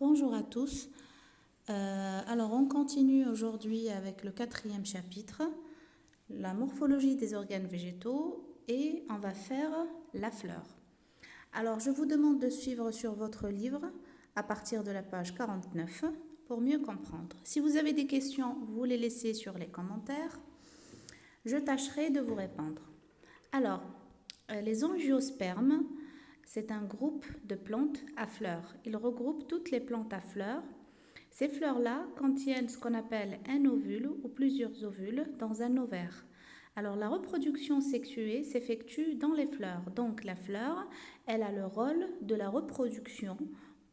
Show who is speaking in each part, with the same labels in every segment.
Speaker 1: Bonjour à tous. Alors on continue aujourd'hui avec le 4e chapitre, la morphologie des organes végétaux, et on va faire la fleur. Alors je vous demande de suivre sur votre livre à partir de la page 49 pour mieux comprendre. Si vous avez des questions, vous les laissez sur les commentaires. Je tâcherai de vous répondre. Alors, les angiospermes, c'est un groupe de plantes à fleurs. Il regroupe toutes les plantes à fleurs. Ces fleurs-là contiennent ce qu'on appelle un ovule ou plusieurs ovules dans un ovaire. Alors la reproduction sexuée s'effectue dans les fleurs. Donc la fleur, elle a le rôle de la reproduction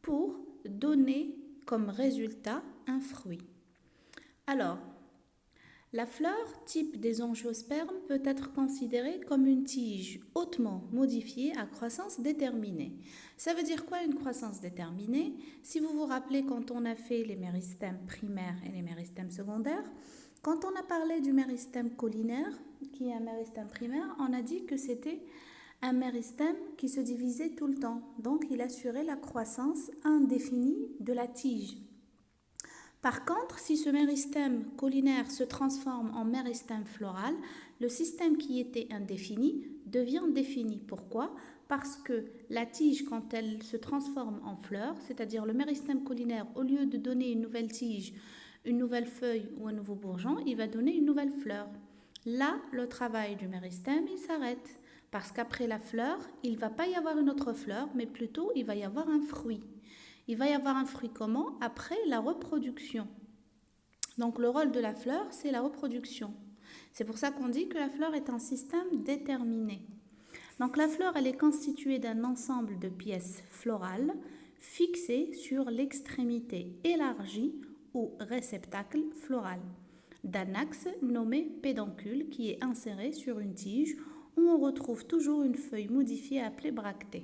Speaker 1: pour donner comme résultat un fruit. Alors, la fleur, type des angiospermes, peut être considérée comme une tige hautement modifiée à croissance déterminée. Ça veut dire quoi une croissance déterminée? Si vous vous rappelez quand on a fait les méristèmes primaires et les méristèmes secondaires, quand on a parlé du méristème caulinaire, qui est un méristème primaire, on a dit que c'était un méristème qui se divisait tout le temps. Donc il assurait la croissance indéfinie de la tige. Par contre, si ce méristème caulinaire se transforme en méristème floral, le système qui était indéfini devient défini. Pourquoi? Parce que la tige, quand elle se transforme en fleur, c'est-à-dire le méristème caulinaire, au lieu de donner une nouvelle tige, une nouvelle feuille ou un nouveau bourgeon, il va donner une nouvelle fleur. Là, le travail du méristème, il s'arrête. Parce qu'après la fleur, il ne va pas y avoir une autre fleur, mais plutôt il va y avoir un fruit. Il va y avoir un fruit comment? Après la reproduction. Donc le rôle de la fleur, c'est la reproduction. C'est pour ça qu'on dit que la fleur est un système déterminé. Donc la fleur, elle est constituée d'un ensemble de pièces florales fixées sur l'extrémité élargie ou réceptacle floral, d'un axe nommé pédoncule qui est inséré sur une tige où on retrouve toujours une feuille modifiée appelée bractée.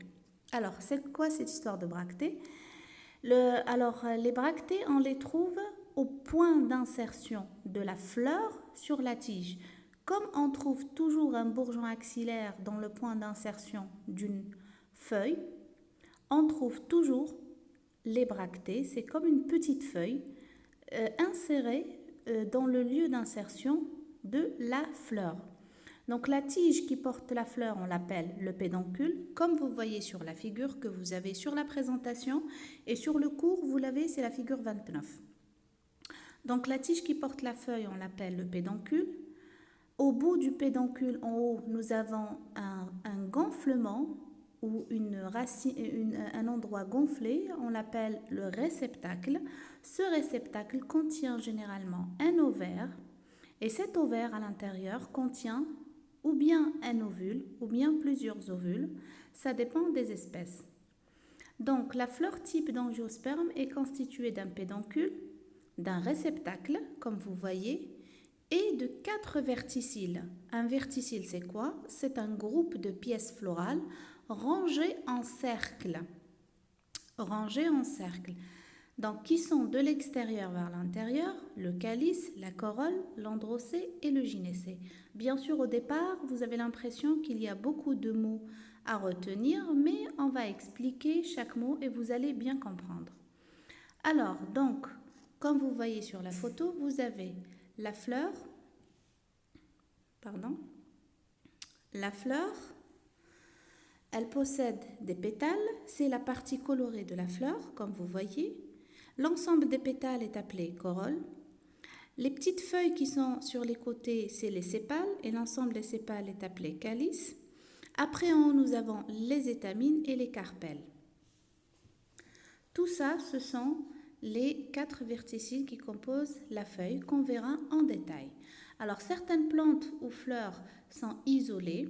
Speaker 1: Alors, c'est quoi cette histoire de bractée? Les bractées, on les trouve au point d'insertion de la fleur sur la tige. Comme on trouve toujours un bourgeon axillaire dans le point d'insertion d'une feuille, on trouve toujours les bractées. C'est comme une petite feuille insérée dans le lieu d'insertion de la fleur. Donc la tige qui porte la fleur, on l'appelle le pédoncule, comme vous voyez sur la figure que vous avez sur la présentation, et sur le cours, vous l'avez, c'est la figure 29. Donc la tige qui porte la feuille, on l'appelle le pédoncule. Au bout du pédoncule, en haut, nous avons un gonflement ou un endroit gonflé, on l'appelle le réceptacle. Ce réceptacle contient généralement un ovaire, et cet ovaire à l'intérieur contient ou bien un ovule, ou bien plusieurs ovules. Ça dépend des espèces. Donc, la fleur type d'angiosperme est constituée d'un pédoncule, d'un réceptacle, comme vous voyez, et de 4 verticilles. Un verticille, c'est quoi? C'est un groupe de pièces florales rangées en cercle. Rangées en cercle. Donc, qui sont de l'extérieur vers l'intérieur, le calice, la corolle, l'androcée et le gynécée. Bien sûr, au départ, vous avez l'impression qu'il y a beaucoup de mots à retenir, mais on va expliquer chaque mot et vous allez bien comprendre. Alors, donc, comme vous voyez sur la photo, vous avez la fleur, la fleur, elle possède des pétales, c'est la partie colorée de la fleur, comme vous voyez. L'ensemble des pétales est appelé corolle. Les petites feuilles qui sont sur les côtés, c'est les sépales et l'ensemble des sépales est appelé calice. Après, en haut, nous avons les étamines et les carpelles. Tout ça, ce sont les 4 verticilles qui composent la feuille qu'on verra en détail. Alors, certaines plantes ou fleurs sont isolées.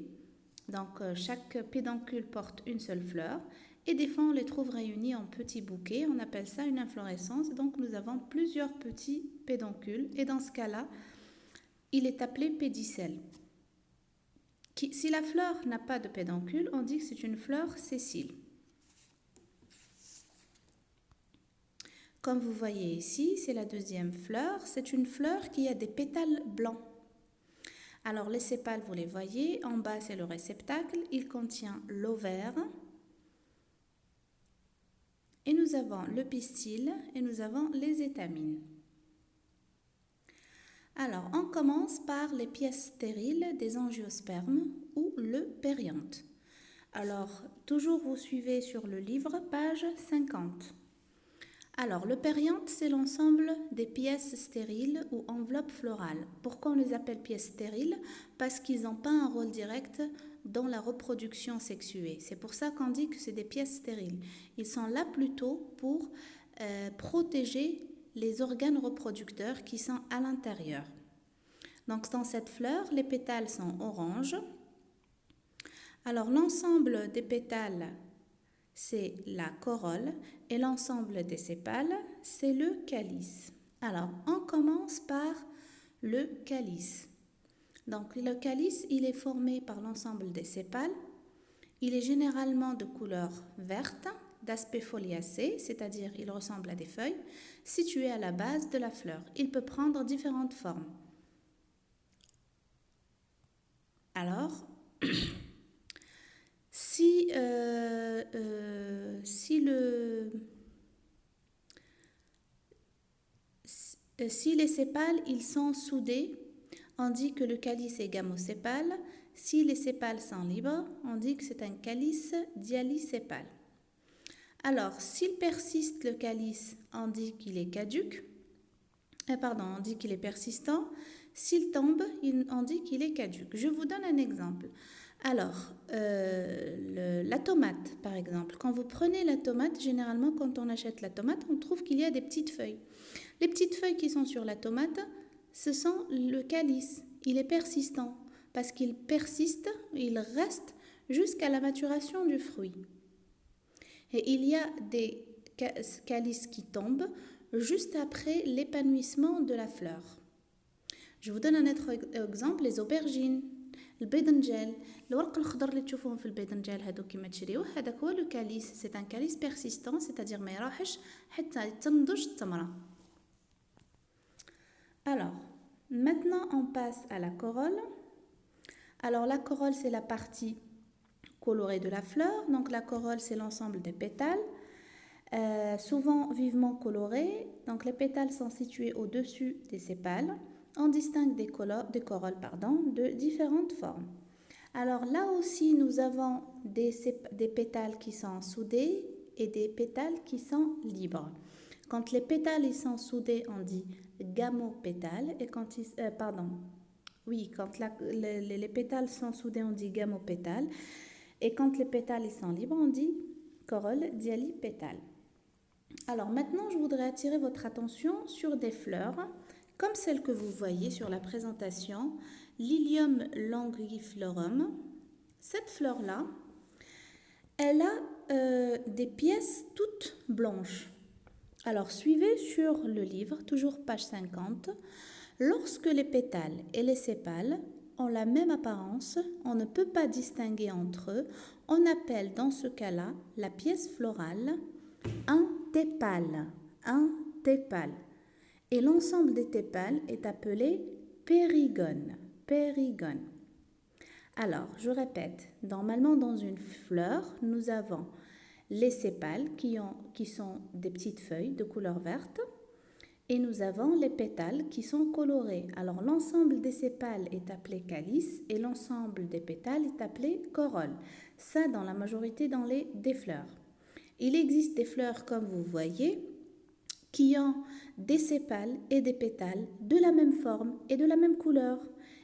Speaker 1: Donc, chaque pédoncule porte une seule fleur. Et des fois, on les trouve réunis en petits bouquets. On appelle ça une inflorescence. Donc, nous avons plusieurs petits pédoncules. Et dans ce cas-là, il est appelé pédicelle. Si la fleur n'a pas de pédoncule, on dit que c'est une fleur sessile. Comme vous voyez ici, c'est la deuxième fleur. C'est une fleur qui a des pétales blancs. Alors, les sépales, vous les voyez. En bas, c'est le réceptacle. Il contient l'ovaire. Et nous nous avons le pistil et nous avons les étamines. Alors, on commence par les pièces stériles des angiospermes ou le périanthe. Alors, toujours vous suivez sur le livre, page 50. Alors, le périanthe, c'est l'ensemble des pièces stériles ou enveloppes florales. Pourquoi on les appelle pièces stériles? Parce qu'ils n'ont pas un rôle direct dans la reproduction sexuée. C'est pour ça qu'on dit que c'est des pièces stériles. Ils sont là plutôt pour protéger les organes reproducteurs qui sont à l'intérieur. Donc, dans cette fleur, les pétales sont orange. Alors, l'ensemble des pétales, c'est la corolle et l'ensemble des sépales, c'est le calice. Alors, on commence par le calice. Donc, le calice, il est formé par l'ensemble des sépales. Il est généralement de couleur verte, d'aspect foliacé, c'est-à-dire il ressemble à des feuilles, situé à la base de la fleur. Il peut prendre différentes formes. Alors, si les sépales ils sont soudés, on dit que le calice est gamosépale. Si les sépales sont libres, on dit que c'est un calice dialysépale. Alors, s'il persiste le calice, on dit qu'il est caduc. On dit qu'il est persistant. S'il tombe, on dit qu'il est caduc. Je vous donne un exemple. Alors, la tomate, par exemple. Quand vous prenez la tomate, généralement, quand on achète la tomate, on trouve qu'il y a des petites feuilles. Les petites feuilles qui sont sur la tomate, ce sont le calice. Il est persistant parce qu'il persiste, il reste jusqu'à la maturation du fruit. Et il y a des calices qui tombent juste après l'épanouissement de la fleur. Je vous donne un autre exemple, les aubergines, الباذنجان الورق الخضر اللي تشوفوهم في الباذنجان هادو كيما تشريوه هذاك هو لو كاليس سي ان كاليس بيرسيستون c'est-à-dire ما يروحش حتى تنضج التمره. Alors, maintenant on passe à la corolle. Alors la corolle c'est la partie colorée de la fleur. Donc la corolle c'est l'ensemble des pétales, souvent vivement colorés. Donc les pétales sont situés au-dessus des sépales. On distingue des corolles de différentes formes. Alors là aussi, nous avons des pétales qui sont soudés et des pétales qui sont libres. Quand les pétales ils sont soudés, on dit gamopétales. Et quand les pétales sont soudés, on dit gamopétales. Et quand les pétales ils sont libres, on dit corolle dialysépale. Alors maintenant, je voudrais attirer votre attention sur des fleurs comme celle que vous voyez sur la présentation, Lilium longiflorum. Cette fleur-là, elle a des pièces toutes blanches. Alors, suivez sur le livre, toujours page 50. Lorsque les pétales et les sépales ont la même apparence, on ne peut pas distinguer entre eux. On appelle dans ce cas-là la pièce florale un tépale. Un tépale. Et l'ensemble des tépales est appelé périgone. Périgone. Alors, je répète, normalement dans une fleur, nous avons les sépales qui sont des petites feuilles de couleur verte et nous avons les pétales qui sont colorés. Alors, l'ensemble des sépales est appelé calice et l'ensemble des pétales est appelé corolle. Ça, dans la majorité des fleurs. Il existe des fleurs, comme vous voyez, qui ont des sépales et des pétales de la même forme et de la même couleur.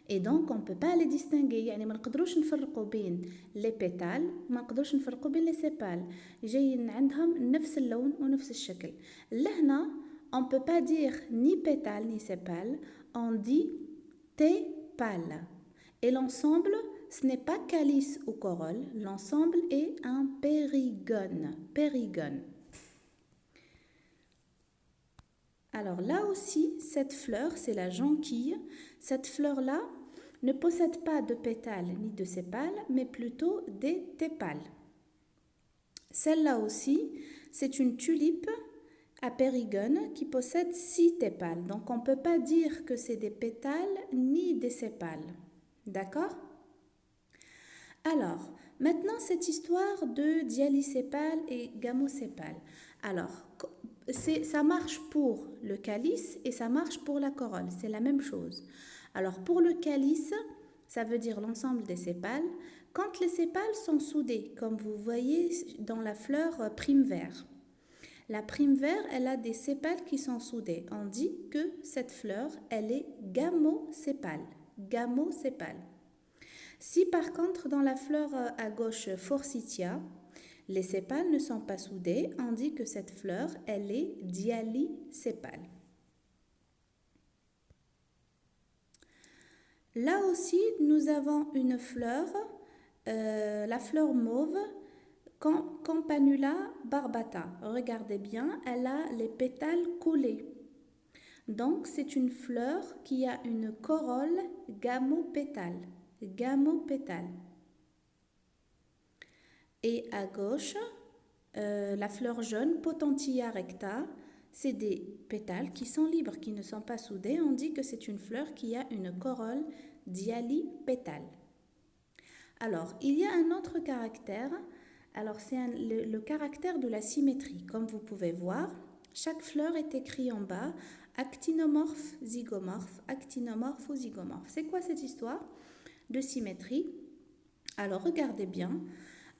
Speaker 1: Et donc, on ne peut pas les distinguer. يعني ما نقدروش نفرقوا بين les pétales ما نقدروش نفرقوا بين les sépales. جايين عندهم نفس اللون ونفس الشكل. لهنا, on ne peut pas dire ni pétale ni sépale. On dit tépale. Et l'ensemble, ce n'est pas calice ou corolle. L'ensemble est un périgone. Périgone. Alors là aussi, cette fleur, c'est la jonquille. Cette fleur-là ne possède pas de pétales ni de sépales, mais plutôt des tépales. Celle-là aussi, c'est une tulipe à périgone qui possède 6 tépales. Donc on ne peut pas dire que c'est des pétales ni des sépales. D'accord ? Alors, maintenant cette histoire de dialysépale et gamosépale. Alors, ça marche pour le calice et ça marche pour la corolle. C'est la même chose. Alors, pour le calice, ça veut dire l'ensemble des sépales. Quand les sépales sont soudés, comme vous voyez dans la fleur prime vert, la prime vert, elle a des sépales qui sont soudés. On dit que cette fleur, elle est gamosépale. Gamosépale. Si par contre, dans la fleur à gauche, Forsythia, les sépales ne sont pas soudés, on dit que cette fleur, elle est dialysépale. Là aussi, nous avons une fleur, la fleur mauve, Campanula barbata. Regardez bien, elle a les pétales collés. Donc, c'est une fleur qui a une corolle gamopétale. Gamopétale. Et à gauche, la fleur jaune, Potentilla recta, c'est des pétales qui sont libres, qui ne sont pas soudés. On dit que c'est une fleur qui a une corolle dialipétale. Alors, il y a un autre caractère. Alors, c'est le caractère de la symétrie. Comme vous pouvez voir, chaque fleur est écrit en bas, actinomorphe, zygomorphe, actinomorphe ou zygomorphe. C'est quoi cette histoire de symétrie? Alors, regardez bien.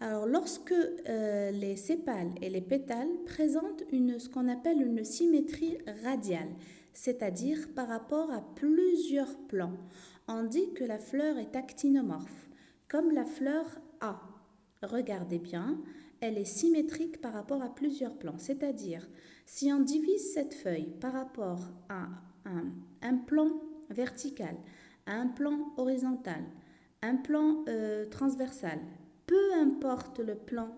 Speaker 1: Alors, lorsque les sépales et les pétales présentent ce qu'on appelle une symétrie radiale, c'est-à-dire par rapport à plusieurs plans, on dit que la fleur est actinomorphe, comme la fleur A. Regardez bien, elle est symétrique par rapport à plusieurs plans, c'est-à-dire si on divise cette feuille par rapport à un plan vertical, à un plan horizontal, un plan transversal, peu importe le plan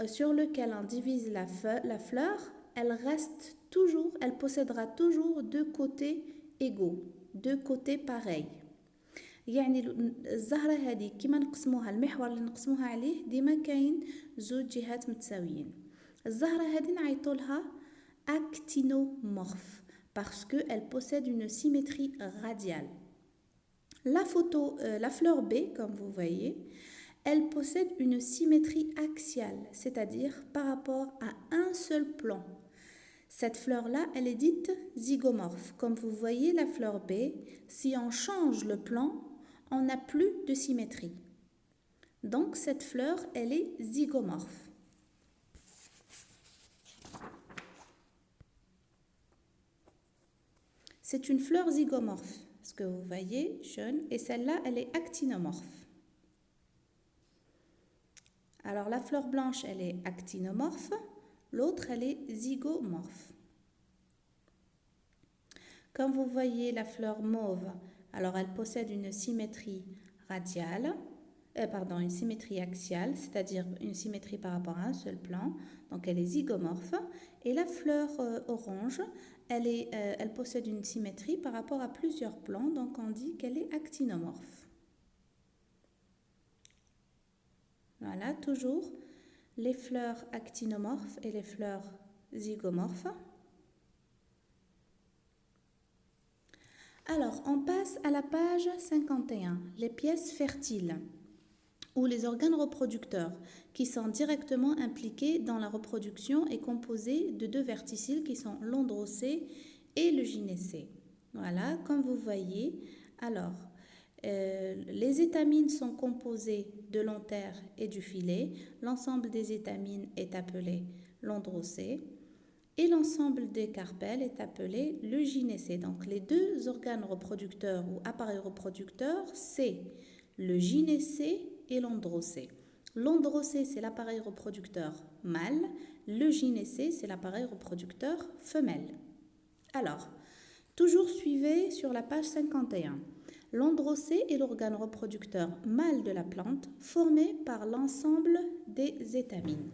Speaker 1: sur lequel on divise la fleur, elle reste toujours, elle possédera toujours deux côtés égaux, deux côtés pareils. يعني الزهرة هذه كيما نقسموها المحور اللي نقسموها عليه ديما كاين زوج جهات متساويين. الزهرة هذه نعيطوا لها actinomorphe parce que elle possède une symétrie radiale. La fleur B, comme vous voyez, elle possède une symétrie axiale, c'est-à-dire par rapport à un seul plan. Cette fleur-là, elle est dite zygomorphe. Comme vous voyez la fleur B, si on change le plan, on n'a plus de symétrie. Donc cette fleur, elle est zygomorphe. C'est une fleur zygomorphe, ce que vous voyez, jaune, et celle-là, elle est actinomorphe. Alors la fleur blanche, elle est actinomorphe, l'autre, elle est zygomorphe. Comme vous voyez la fleur mauve, alors elle possède une symétrie radiale, une symétrie axiale, c'est-à-dire une symétrie par rapport à un seul plan, donc elle est zygomorphe. Et la fleur orange, elle possède une symétrie par rapport à plusieurs plans, donc on dit qu'elle est actinomorphe. Voilà, toujours les fleurs actinomorphes et les fleurs zygomorphes. Alors, on passe à la page 51, les pièces fertiles ou les organes reproducteurs qui sont directement impliqués dans la reproduction et composés de deux verticiles qui sont l'androcée et le gynécée. Voilà, comme vous voyez, alors les étamines sont composées de l'antère et du filet. L'ensemble des étamines est appelé l'androcée. Et l'ensemble des carpelles est appelé le gynécée. Donc les deux organes reproducteurs ou appareils reproducteurs, c'est le gynécée et l'androcée. L'androcée, c'est l'appareil reproducteur mâle. Le gynécée, c'est l'appareil reproducteur femelle. Alors, toujours suivez sur la page 51. L'androcée est l'organe reproducteur mâle de la plante formé par l'ensemble des étamines.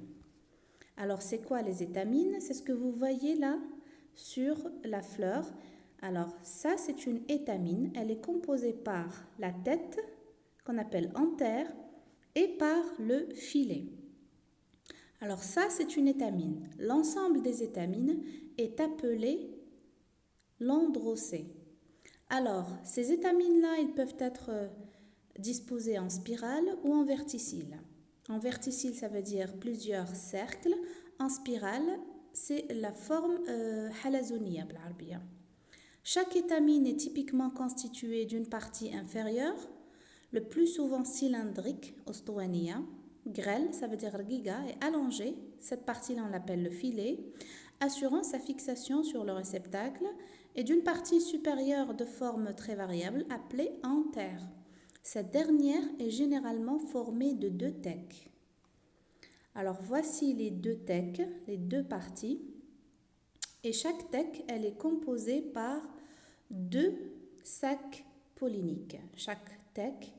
Speaker 1: Alors, c'est quoi les étamines? C'est ce que vous voyez là sur la fleur. Alors, ça, c'est une étamine. Elle est composée par la tête, qu'on appelle antère, et par le filet. Alors, ça, c'est une étamine. L'ensemble des étamines est appelé l'androcée. Alors, ces étamines-là, ils peuvent être disposées en spirale ou en verticille. En verticille, ça veut dire plusieurs cercles. en spirale, c'est la forme halazoniya بالعربية. Chaque étamine est typiquement constituée d'une partie inférieure, le plus souvent cylindrique, ostovania, grêle, ça veut dire rgiga, et allongée, cette partie-là on l'appelle le filet, assurant sa fixation sur le réceptacle, et d'une partie supérieure de forme très variable appelée antère. Cette dernière est généralement formée de 2 tecs. Alors voici les 2 tecs, les 2 parties, et chaque tech, elle est composée par 2 sacs polliniques. Chaque tech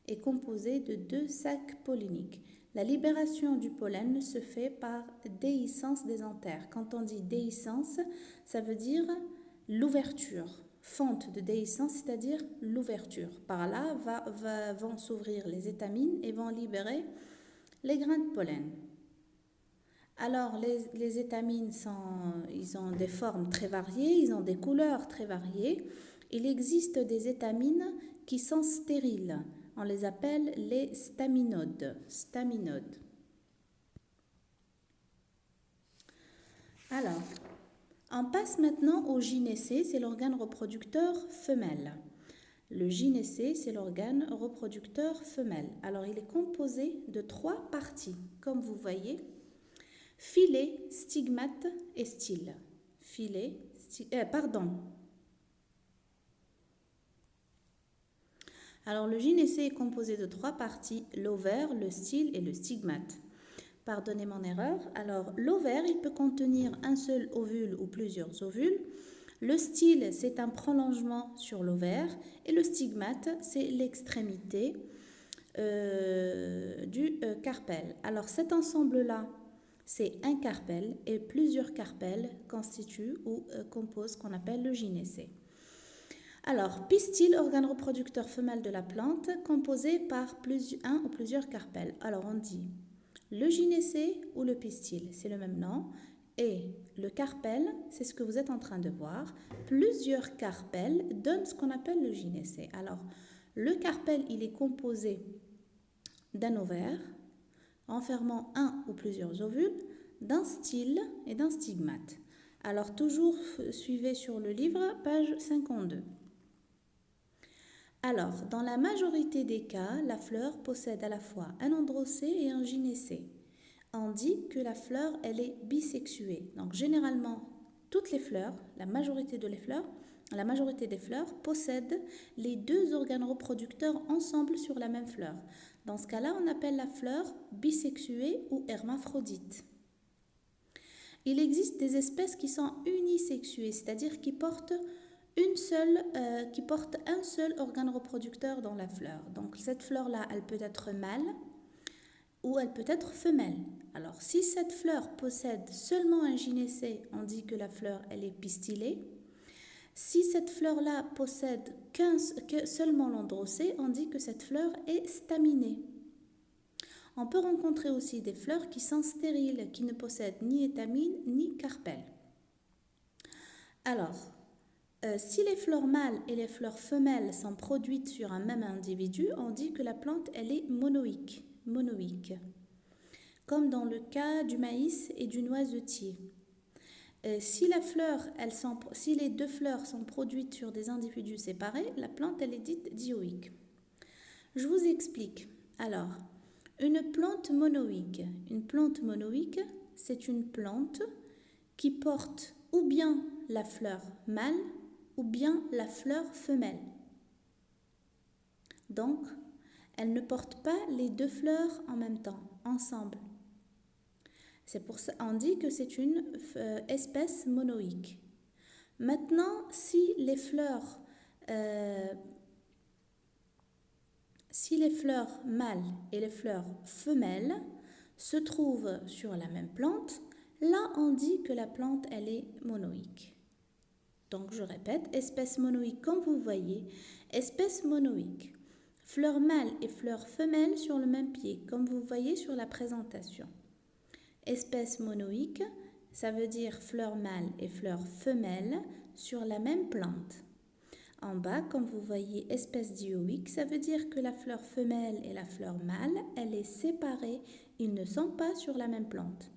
Speaker 1: est composé de 2 sacs polliniques. La libération du pollen se fait par déhiscence des antères. Quand on dit déhiscence, ça veut dire l'ouverture. Fente de déhiscence, c'est-à-dire l'ouverture. Par là vont s'ouvrir les étamines et vont libérer les grains de pollen. Alors, les étamines, ils ont des formes très variées, ils ont des couleurs très variées. Il existe des étamines qui sont stériles. On les appelle les staminodes. Alors, on passe maintenant au gynécée, c'est l'organe reproducteur femelle. Le gynécée, c'est l'organe reproducteur femelle. Alors, il est composé de 3 parties, comme vous voyez. Filet, stigmate et style. Alors, le gynécée est composé de 3 parties, l'ovaire, le style et le stigmate. Pardonnez mon erreur. Alors, l'ovaire, il peut contenir un seul ovule ou plusieurs ovules. Le style, c'est un prolongement sur l'ovaire. Et le stigmate, c'est l'extrémité du carpelle. Alors, cet ensemble-là, c'est un carpelle et plusieurs carpelles constituent ou composent ce qu'on appelle le gynécée. Alors, pistil, organe reproducteur femelle de la plante, composé par un ou plusieurs carpelles. Alors, on dit le gynécée ou le pistil, c'est le même nom. Et le carpelle, c'est ce que vous êtes en train de voir. Plusieurs carpelles donnent ce qu'on appelle le gynécée. Alors, le carpelle, il est composé d'un ovaire, enfermant un ou plusieurs ovules, d'un style et d'un stigmate. Alors, toujours suivez sur le livre, page 52. Alors, dans la majorité des cas, la fleur possède à la fois un androcée et un gynécée. On dit que la fleur, elle est bisexuée. Donc, généralement, toutes les fleurs, la majorité des fleurs possèdent les 2 organes reproducteurs ensemble sur la même fleur. Dans ce cas-là, on appelle la fleur bisexuée ou hermaphrodite. Il existe des espèces qui sont unisexuées, c'est-à-dire qui portent un seul organe reproducteur dans la fleur. Donc cette fleur-là, elle peut être mâle ou elle peut être femelle. Alors si cette fleur possède seulement un gynécée, on dit que la fleur, elle est pistillée. Si cette fleur-là possède seulement l'androcée, on dit que cette fleur est staminée. On peut rencontrer aussi des fleurs qui sont stériles, qui ne possèdent ni étamine ni carpelle. Alors, si les fleurs mâles et les fleurs femelles sont produites sur un même individu, on dit que la plante, elle est monoïque. Comme dans le cas du maïs et du noisetier. Si les 2 fleurs sont produites sur des individus séparés, la plante, elle est dite dioïque. Je vous explique. Alors, une plante monoïque, c'est une plante qui porte ou bien la fleur mâle ou bien la fleur femelle. Donc, elle ne porte pas les 2 fleurs en même temps, ensemble. C'est pour ça qu'on dit que c'est une espèce monoïque. Maintenant, si les fleurs mâles et les fleurs femelles se trouvent sur la même plante, là on dit que la plante, elle est monoïque. Donc je répète, espèce monoïque, comme vous voyez, espèce monoïque. Fleurs mâles et fleurs femelles sur le même pied, comme vous voyez sur la présentation. Espèce monoïque, ça veut dire fleurs mâles et fleurs femelles sur la même plante. En bas, comme vous voyez, espèce dioïque, ça veut dire que la fleur femelle et la fleur mâle, elle est séparée, ils ne sont pas sur la même plante.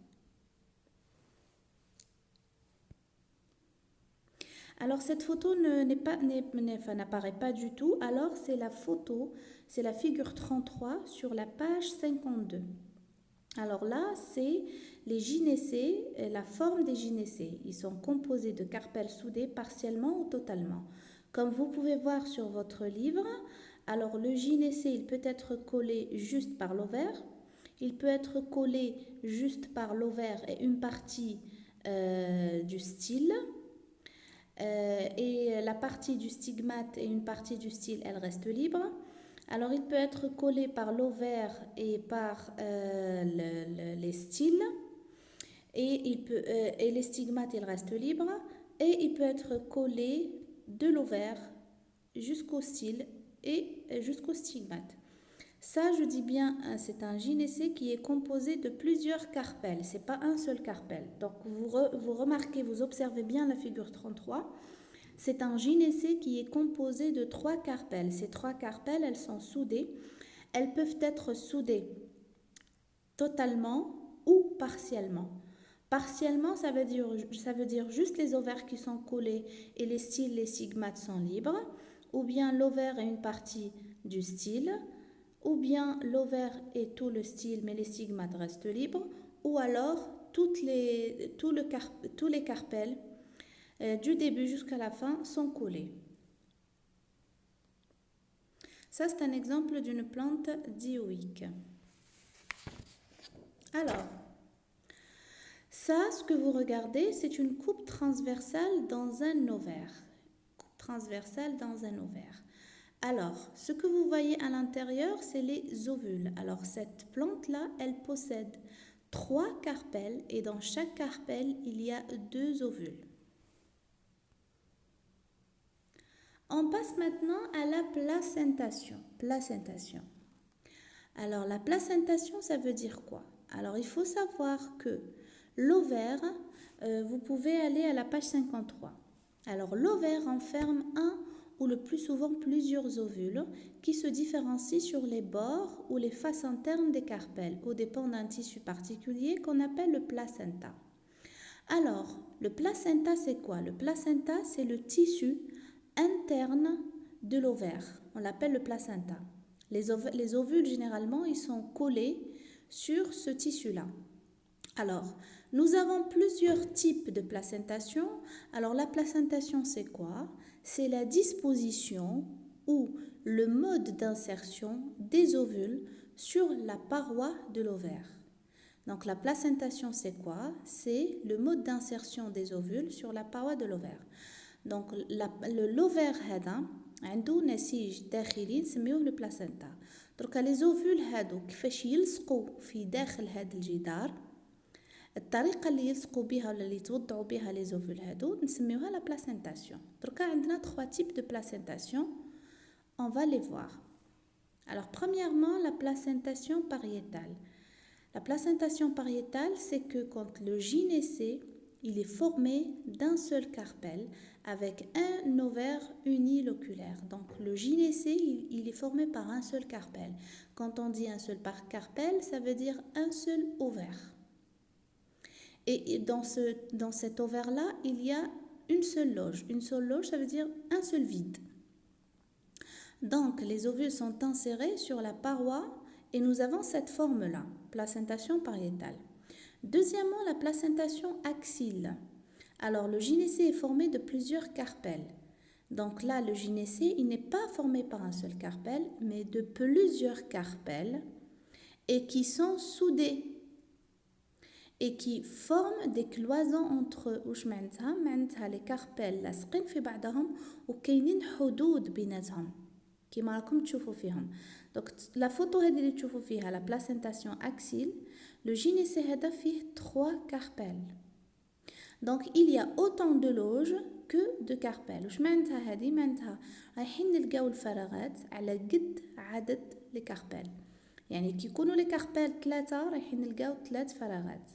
Speaker 1: Alors cette photo n'apparaît pas du tout. Alors c'est la photo, c'est la figure 33 sur la page 52. Alors là, c'est les gynécées, la forme des gynécées. Ils sont composés de carpelles soudées partiellement ou totalement. Comme vous pouvez voir sur votre livre, alors le gynécée, il peut être collé juste par l'ovaire. Il peut être collé juste par l'ovaire et une partie du style. Et la partie du stigmate et une partie du style, elle reste libre. Alors, il peut être collé par l'ovaire et par les styles. Et les stigmates, ils restent libres. Et il peut être collé de l'ovaire jusqu'au style et jusqu'au stigmate. Ça, je dis bien, c'est un gynécée qui est composé de plusieurs carpelles. Ce n'est pas un seul carpelle. Donc, vous remarquez, vous observez bien la figure 33. C'est un gynécée qui est composé de 3 carpelles. Ces 3 carpelles, elles sont soudées. Elles peuvent être soudées totalement ou partiellement. Partiellement, ça veut dire juste les ovaires qui sont collés et les styles, les stigmates sont libres. Ou bien l'ovaire et une partie du style. Ou bien l'ovaire et tout le style, mais les stigmates restent libres. Ou alors tous les carpelles du début jusqu'à la fin sont collés. Ça, c'est un exemple d'une plante dioïque. Alors, ça, ce que vous regardez, c'est une coupe transversale dans un ovaire. Coupe transversale dans un ovaire. Alors, ce que vous voyez à l'intérieur, c'est les ovules. Alors, cette plante-là, elle possède 3 carpelles et dans chaque carpelle, il y a 2 ovules. On passe maintenant à la placentation. Placentation. Alors, la placentation, ça veut dire quoi? Alors, il faut savoir que l'ovaire, vous pouvez aller à la page 53. Alors, l'ovaire renferme un ou le plus souvent plusieurs ovules qui se différencient sur les bords ou les faces internes des carpelles, au dépend d'un tissu particulier qu'on appelle le placenta. Alors, le placenta, c'est quoi? Le placenta, c'est le tissu interne de l'ovaire. On l'appelle le placenta. Les ovules, généralement, ils sont collés sur ce tissu-là. Alors, nous avons plusieurs types de placentation. Alors, la placentation, c'est quoi? C'est la disposition ou le mode d'insertion des ovules sur la paroi de l'ovaire. Donc, la placentation, c'est quoi? C'est le mode d'insertion des ovules sur la paroi de l'ovaire. Donc, l'ovaire هذا عنده نسيج داخلي نسميوه le placenta. Donc, les ovules هادو كيفاش يلصقوا في داخل هذا الجدار، الطريقة اللي يلصقوا بها ولا اللي يتوضعوا بها les ovules هادو نسميوها la placentation. Donc, عندنا 3 types de placentation. On va les voir. Alors, premièrement, la placentation pariétale. La placentation pariétale, c'est que quand le gynécée, il est formé d'un seul carpelle avec un ovaire uniloculaire. Donc, le gynécée, il est formé par un seul carpelle. Quand on dit un seul carpelle, ça veut dire un seul ovaire. Et dans cet ovaire-là, il y a une seule loge. Une seule loge, ça veut dire un seul vide. Donc, les ovules sont insérés sur la paroi et nous avons cette forme-là, placentation pariétale. Deuxièmement, la placentation axile. Alors, le gynécée est formé de plusieurs carpelles. Donc là, le gynécée, il n'est pas formé par un seul carpelle, mais de plusieurs carpelles et qui sont soudées et qui forment des cloisons entre eux. واش معناتها؟ معناتها les carpelles لاصقين في بعضهم وكاينين حدود بيناتهم كيما راكم تشوفوا فيهم. Donc la photo هذه اللي تشوفوا فيها la placentation axile, le gynécée هذا فيه 3 carpelles. Donc il y a autant de loges que de carpelles. واش معناتها هذه؟ معناتها رايحين نلقاو الفراغات على قد عدد لي كاربيل. يعني كي يكونوا لي كاربيل 3 رايحين نلقاو 3 فراغات.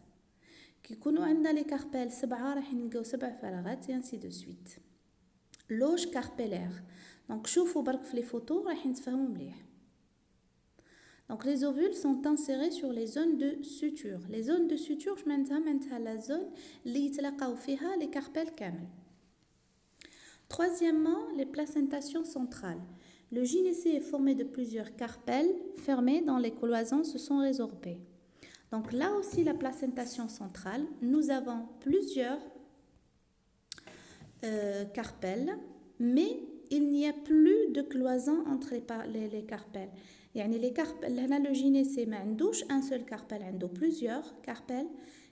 Speaker 1: كي يكونوا عندنا لي كاربيل 7 رايحين نلقاو 7 فراغات et ainsi de suite. لوج كاربيلير. دونك شوفوا برك في لي فوتو رايحين تفهموا مليح. Donc les ovules sont insérés sur les zones de suture. Les zones de suture, معناتها la zone اللي يتلاقاو فيها les carpelles كامل. Troisièmement, les placentations centrales. Le gynécée est formé de plusieurs carpelles fermées dont les cloisons se sont résorbées. Donc là aussi, la placentation centrale, nous avons plusieurs carpelles, mais il n'y a plus de cloison entre les carpelles. يعني les carpelles, là le gynécée ما عندوش un seul carpelle, عنده plusieurs carpelles.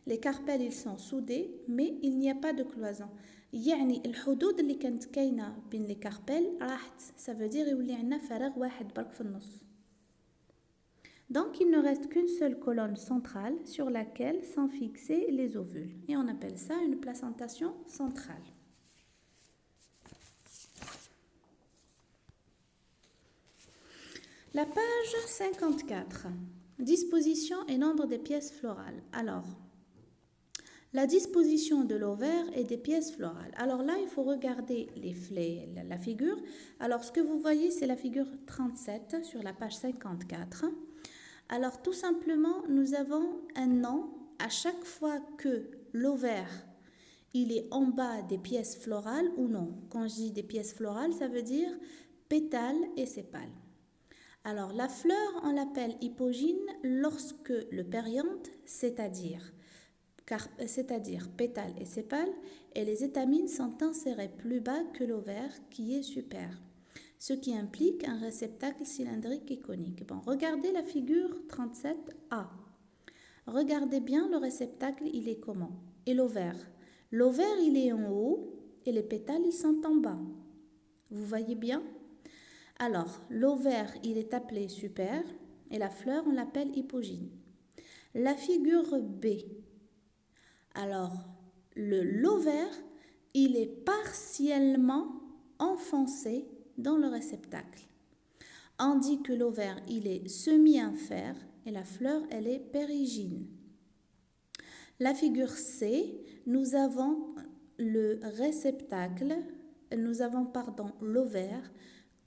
Speaker 1: Les carpelles ils sont soudées, mais il n'y a pas de cloison. يعني الحدود اللي كانت كاينه بين les carpelles راحت. Ça veut dire يولي عندنا فراغ واحد برك في النص. Donc il ne reste qu'une seule colonne centrale sur laquelle sont fixés les ovules. Et on appelle ça une placentation centrale. La page 54. Disposition et nombre des pièces florales. Alors, la disposition de l'ovaire et des pièces florales. Alors là, il faut regarder la figure. Alors, ce que vous voyez, c'est la figure 37 sur la page 54. Alors, tout simplement, nous avons un nom à chaque fois que l'ovaire, il est en bas des pièces florales ou non. Quand je dis des pièces florales, ça veut dire pétales et sépales. Alors, la fleur, on l'appelle hypogyne lorsque le périanthe, c'est-à-dire pétales et sépales, et les étamines sont insérées plus bas que l'ovaire qui est super, ce qui implique un réceptacle cylindrique et conique. Bon, regardez la figure 37A. Regardez bien le réceptacle, il est comment? Et l'ovaire? L'ovaire, il est en haut et les pétales, ils sont en bas. Vous voyez bien? Alors, l'ovaire, il est appelé super et la fleur, on l'appelle hypogyne. La figure B. Alors, l'ovaire, il est partiellement enfoncé dans le réceptacle. On dit que l'ovaire, il est semi-infère et la fleur, elle est pérygyne. La figure C, nous avons le réceptacle, l'ovaire,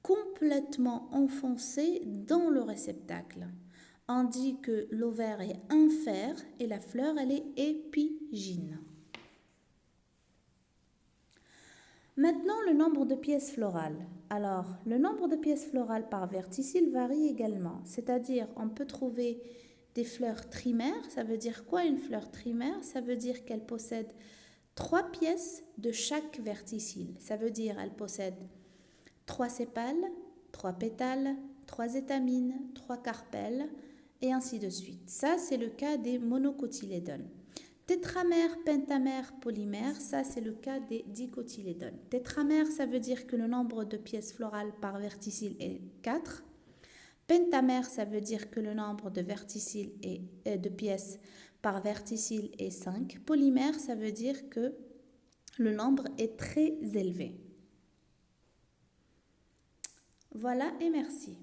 Speaker 1: complètement enfoncé dans le réceptacle. On dit que l'ovaire est infère et la fleur, elle est épigyne. Maintenant, le nombre de pièces florales. Alors, le nombre de pièces florales par verticille varie également. C'est-à-dire, on peut trouver des fleurs trimaires. Ça veut dire quoi une fleur trimaire? Ça veut dire qu'elle possède 3 pièces de chaque verticille. Ça veut dire qu'elle possède 3 sépales, 3 pétales, 3 étamines, 3 carpelles, et ainsi de suite. Ça, c'est le cas des monocotylédones. Tétramère, pentamère, polymère, ça, c'est le cas des dicotylédones. Tétramère, ça veut dire que le nombre de pièces florales par verticille est 4. Pentamère, ça veut dire que le nombre de verticilles et de pièces par verticille est 5. Polymère, ça veut dire que le nombre est très élevé. Voilà et merci.